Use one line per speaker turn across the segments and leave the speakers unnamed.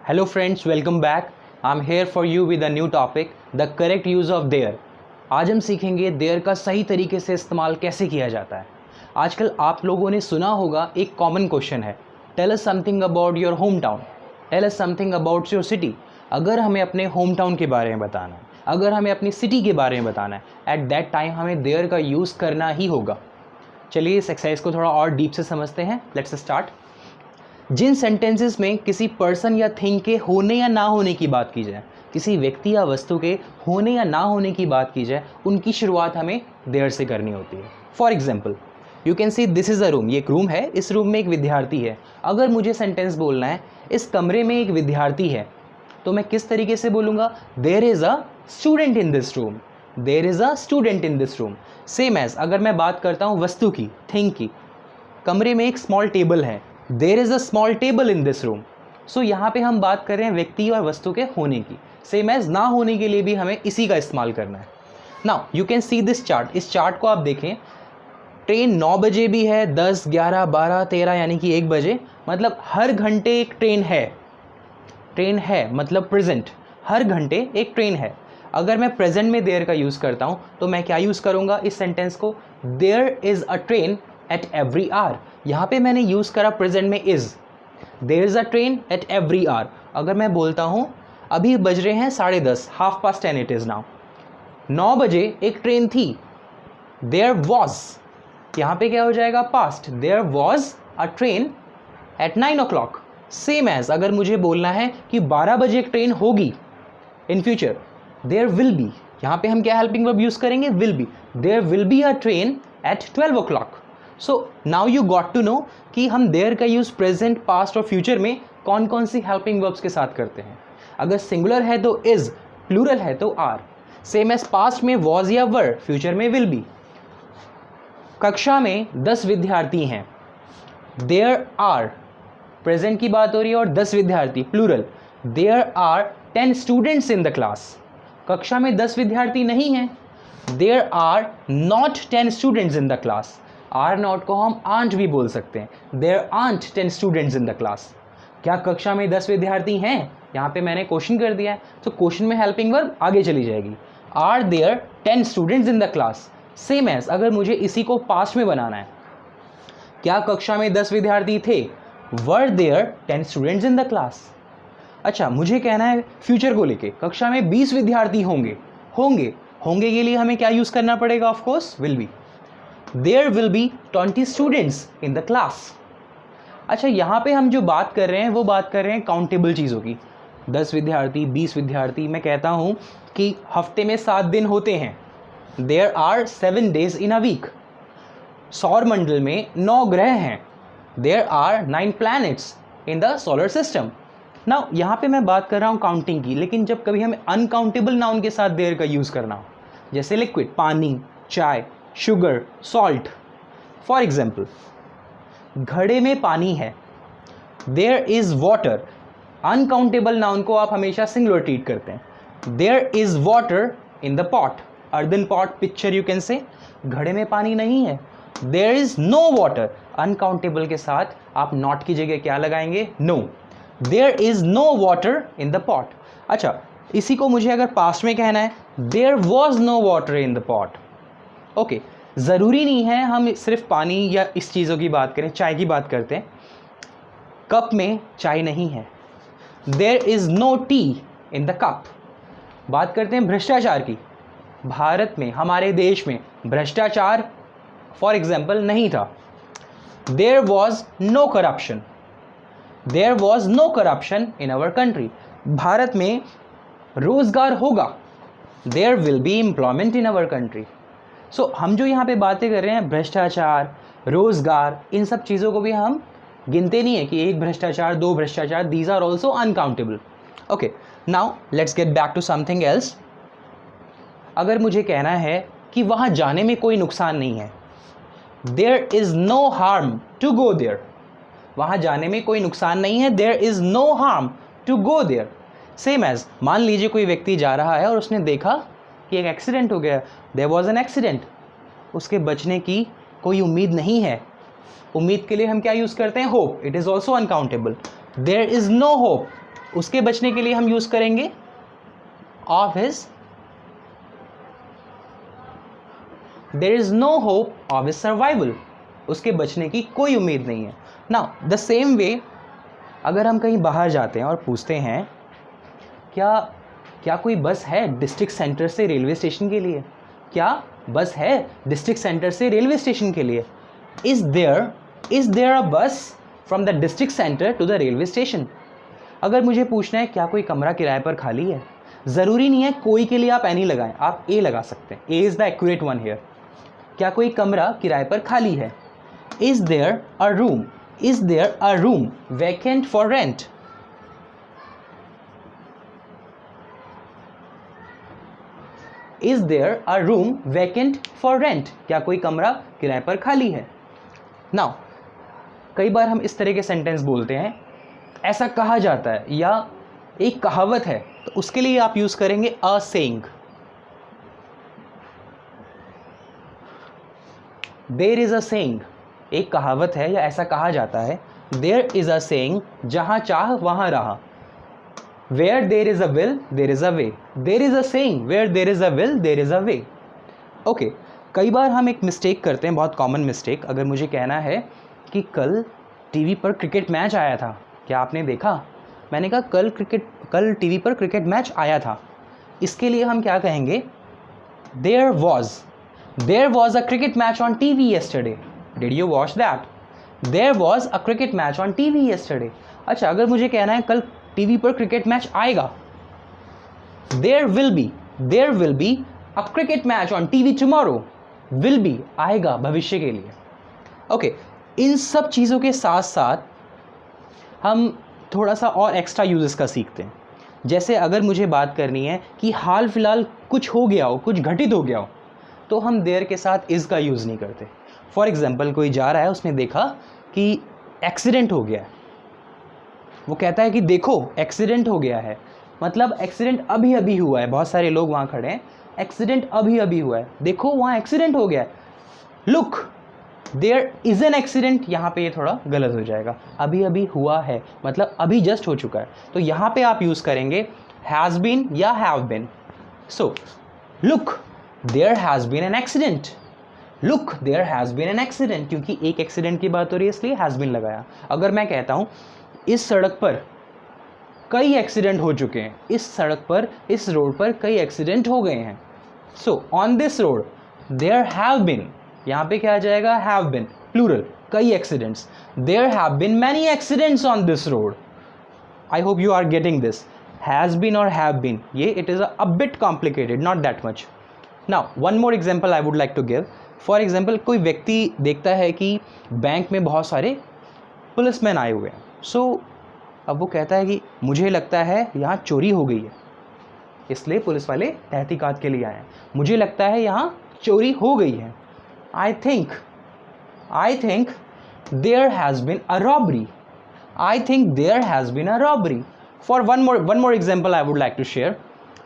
Hello friends, welcome back. I'm here for you with a new topic, the correct use of there. आज हम सीखेंगे there का सही तरीके से इस्तेमाल कैसे किया जाता है। आजकल आप लोगों ने सुना होगा एक कॉमन क्वेश्चन है, tell us something about your home town, tell us something about your city. अगर हमें अपने होम टाउन के बारे में बताना है, अगर हमें अपनी सिटी के बारे में बताना है, एट दैट टाइम हमें देयर का यूज़ करना ही होगा। चलिए इस एक्सरसाइज को थोड़ा और डीप से समझते हैं। Let's start. जिन सेंटेंसेस में किसी पर्सन या थिंग के होने या ना होने की बात की जाए, किसी व्यक्ति या वस्तु के होने या ना होने की बात की जाए, उनकी शुरुआत हमें देयर से करनी होती है। For example, you can see this is a room. ये एक रूम है, इस रूम में एक विद्यार्थी है। अगर मुझे सेंटेंस बोलना है इस कमरे में एक विद्यार्थी है, तो मैं किस तरीके से बोलूँगा? There is a student in this room, there is a student in this room. Same as अगर मैं बात करता हूँ वस्तु की, थिंग की, कमरे में एक स्मॉल टेबल है, there is a small table in this room. So यहाँ पे हम बात कर रहे हैं व्यक्ति और वस्तु के होने की। सेम एज ना होने के लिए भी हमें इसी का इस्तेमाल करना है। Now you can see this chart. इस चार्ट को आप देखें, ट्रेन 9 बजे भी है, 10, 11, 12, 13 यानी कि 1 बजे, मतलब हर घंटे एक ट्रेन है। ट्रेन है मतलब प्रेजेंट, हर घंटे एक ट्रेन है। अगर मैं प्रेजेंट में देयर का यूज़ करता हूँ तो मैं क्या यूज़ करूँगा इस सेंटेंस को? There is a train at every hour. यहाँ पे मैंने यूज़ करा प्रेजेंट में is. There is a train at every hour. अगर मैं बोलता हूँ अभी बज रहे हैं 10:30, 10:30 इट इज़ नाउ, 9 बजे एक ट्रेन थी, देयर वॉज, यहाँ पे क्या हो जाएगा? Past. There was a train at 9 o'clock। Same as अगर मुझे बोलना है कि 12 बजे एक ट्रेन होगी in future, there will be. यहाँ पे हम क्या हेल्पिंग वर्ब यूज़ करेंगे? Will be. There will be a train at 12 o'clock। So now you got to know कि हम देयर का यूज़ प्रेजेंट, पास्ट और फ्यूचर में कौन कौन सी हेल्पिंग वर्ब्स के साथ करते हैं। अगर सिंगुलर है तो इज़, प्लूरल है तो आर। सेम एज पास्ट में वॉज या वर, फ्यूचर में विल बी। कक्षा में 10 विद्यार्थी हैं, देयर आर, प्रेजेंट की बात हो रही है और 10 विद्यार्थी, plural. There are 10 students in the class. कक्षा में 10 विद्यार्थी नहीं हैं, there are not 10 students in the class. Are not को हम आंट भी बोल सकते हैं, there aren't 10 students in the class. क्या कक्षा में 10 विद्यार्थी हैं? यहाँ पे मैंने क्वेश्चन कर दिया है, तो क्वेश्चन में हेल्पिंग वर्ब आगे चली जाएगी। Are there 10 students in the class. Same as अगर मुझे इसी को पास्ट में बनाना है, क्या कक्षा में 10 विद्यार्थी थे? Were there 10 students in the class. अच्छा, मुझे कहना है फ्यूचर को लेके, कक्षा में 20 विद्यार्थी होंगे। होंगे होंगे के लिए हमें क्या यूज़ करना पड़ेगा? Of course will be. There will be 20 students in the class. अच्छा, यहाँ पे हम जो बात कर रहे हैं वो बात कर रहे हैं काउंटेबल चीज़ों की। 10 विद्यार्थी, 20 विद्यार्थी। मैं कहता हूँ कि हफ्ते में 7 दिन होते हैं, there are 7 days in a week. सौर मंडल में 9 ग्रह हैं, there are 9 planets in the solar system. Now यहाँ पे मैं बात कर रहा हूँ काउंटिंग की, लेकिन जब कभी हमें अनकाउंटेबल नाउन के साथ देयर का यूज़ करना हो, जैसे लिक्विड, पानी, चाय, शुगर, सॉल्ट। फॉर एग्जाम्पल, घड़े में पानी है, there is water. Uncountable noun को आप हमेशा सिंगुलर ट्रीट करते हैं। There is water in the pot, earthen pot, picture you can say. घड़े में पानी नहीं है, there is no water. Uncountable के साथ आप नॉट की जगह क्या लगाएंगे? No. There is no water in the pot. अच्छा, इसी को मुझे अगर पास्ट में कहना है, there was no water in the pot. Okay, ज़रूरी नहीं है हम सिर्फ पानी या इस चीज़ों की बात करें, चाय की बात करते हैं, कप में चाय नहीं है, there is no tea in the cup. बात करते हैं भ्रष्टाचार की। भारत में, हमारे देश में भ्रष्टाचार फॉर एग्जाम्पल नहीं था, there was no corruption. There was no corruption in our country. Bharat में रोजगार होगा, there will be employment in our country. So हम जो यहाँ पे बातें कर रहे हैं, भ्रष्टाचार, रोजगार, इन सब चीज़ों को भी हम गिनते नहीं है कि एक भ्रष्टाचार, 2 भ्रष्टाचार, these are also uncountable. Okay, now let's get back to something else. अगर मुझे कहना है कि वहाँ जाने में कोई नुकसान नहीं है, there is no harm to go there. वहाँ जाने में कोई नुकसान नहीं है, there is no harm to go there. Same as मान लीजिए कोई व्यक्ति जा रहा है और उसने देखा कि एक एक्सीडेंट हो गया, देयर वॉज एन एक्सीडेंट। उसके बचने की कोई उम्मीद नहीं है। उम्मीद के लिए हम क्या यूज़ करते हैं? Hope. It is also uncountable. There is no hope उसके बचने के लिए हम यूज़ करेंगे of his, there is no hope of his survival, उसके बचने की कोई उम्मीद नहीं है। नाउ द सेम वे अगर हम कहीं बाहर जाते हैं और पूछते हैं क्या क्या कोई बस है डिस्ट्रिक्ट सेंटर से रेलवे स्टेशन के लिए, क्या बस है डिस्ट्रिक्ट सेंटर से रेलवे स्टेशन के लिए, is there a bus from the district centre to the railway station. अगर मुझे पूछना है क्या कोई कमरा किराए पर खाली है, ज़रूरी नहीं है कोई के लिए आप एनी लगाएं, आप ए लगा सकते हैं, a is the accurate one here. क्या कोई कमरा किराए पर खाली है, is there a room vacant for rent, is there a room vacant for rent, क्या कोई कमरा किराए पर खाली है। नाउ कई बार हम इस तरह के सेंटेंस बोलते हैं, ऐसा कहा जाता है या एक कहावत है, तो उसके लिए आप यूज़ करेंगे a saying. There is a saying, एक कहावत है या ऐसा कहा जाता है। देयर इज़ अ सेइंग, जहाँ चाह वहाँ रहा। Where there is a will there is a way, there is a saying where there is a will there is a way. Okay, कई बार हम एक मिस्टेक करते हैं, बहुत कॉमन मिस्टेक। अगर मुझे कहना है कि कल टीवी पर क्रिकेट मैच आया था, क्या आपने देखा? मैंने कहा कल टीवी पर क्रिकेट मैच आया था। इसके लिए हम क्या कहेंगे? There was a cricket match on TV yesterday, did you watch that? There was a cricket match on TV yesterday. अच्छा, अगर मुझे कहना है कल टीवी पर क्रिकेट मैच आएगा, there will be a cricket match on TV tomorrow. Will be आएगा भविष्य के लिए। ओके, इन सब चीज़ों के साथ साथ हम थोड़ा सा और एक्स्ट्रा यूजेस का सीखते हैं। जैसे अगर मुझे बात करनी है कि हाल फिलहाल कुछ हो गया हो, कुछ घटित हो गया हो, तो हम देयर के साथ इज़ का यूज़ नहीं करते। फॉर एग्जाम्पल, कोई जा रहा है, उसने देखा कि एक्सीडेंट हो गया है, वो कहता है कि देखो एक्सीडेंट हो गया है, मतलब एक्सीडेंट अभी अभी हुआ है, बहुत सारे लोग वहाँ खड़े हैं, एक्सीडेंट अभी अभी हुआ है, देखो वहाँ एक्सीडेंट हो गया है। Look there is an accident, यहाँ पे ये थोड़ा गलत हो जाएगा, अभी अभी हुआ है मतलब अभी जस्ट हो चुका है, तो यहाँ पे आप यूज़ करेंगे हैज़ बीन या have been. So look there has been an accident, look there has been an accident, क्योंकि एक एक्सीडेंट की बात हो रही है इसलिए हैज़ बीन लगाया। अगर मैं कहता हूँ इस सड़क पर कई एक्सीडेंट हो चुके हैं, इस सड़क पर, इस रोड पर कई एक्सीडेंट हो गए हैं, so on this road there have been, यहाँ पे क्या आ जाएगा? हैव बीन, प्लूरल, कई accidents. There have been many accidents on this road. I hope you are getting this. Has been और हैव बीन, ये it is a bit complicated, not that much. Now one more example I would like to give. For example, कोई व्यक्ति देखता है कि bank में बहुत सारे पुलिसमैन आए हुए हैं, सो अब वो कहता है कि मुझे लगता है यहाँ चोरी हो गई है, इसलिए पुलिस वाले तहकीकात के लिए आए हैं। मुझे लगता है यहाँ चोरी हो गई है। I think there has been a robbery, I think there has been a robbery. For one more example I would like to share.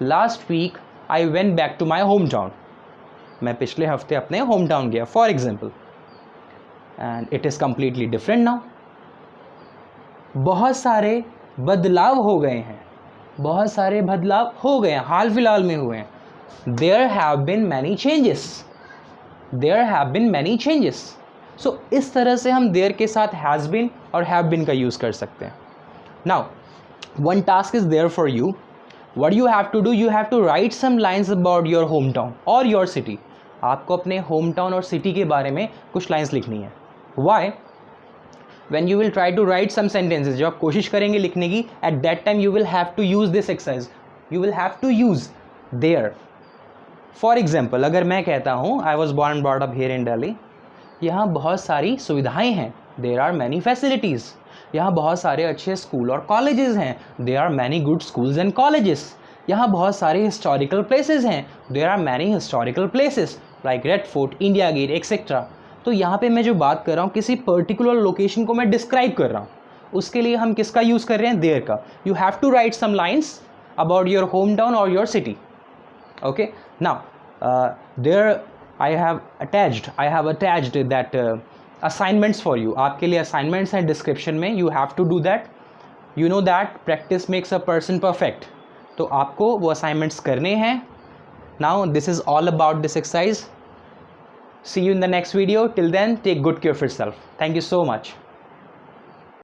Last week I went back to my home town, मैं पिछले हफ्ते अपने home town गया for example, and it is completely different now. बहुत सारे बदलाव हो गए हैं, बहुत सारे बदलाव हो गए हैं, हाल फिलहाल में हुए हैं। There have been many changes, there have been many changes. So इस तरह से हम देयर के साथ हैज़ बिन और हैव बिन का यूज़ कर सकते हैं। Now one task is there for you. What you have to do, you have to write some lines about your home town और योर सिटी। आपको अपने होम टाउन और city के बारे में कुछ लाइन्स लिखनी है। Y? when you will try to write some sentences, जब आप कोशिश करेंगे लिखने की, at that time you will have to use this exercise, you will have to use there. For example, अगर मैं कहता हूँ I was born and brought up here in Delhi, यहाँ बहुत सारी सुविधाएं हैं, there are many facilities, यहाँ बहुत सारे अच्छे स्कूल और कॉलेजेस हैं, there are many good schools and colleges, यहाँ बहुत सारे historical places हैं, there are many historical places like Red Fort, India Gate, etc. तो यहाँ पे मैं जो बात कर रहा हूँ, किसी पर्टिकुलर लोकेशन को मैं डिस्क्राइब कर रहा हूँ, उसके लिए हम किसका यूज़ कर रहे हैं? देयर का। You have to write some lines about your home town और your city. Okay, now there I have attached that assignments for you. आपके लिए असाइनमेंट्स हैं डिस्क्रिप्शन में, you have to do that. You know that practice makes a person perfect. तो आपको वो assignments करने हैं। Now this is all about this exercise. See you in the next video. Till then take good care of yourself. Thank you so much.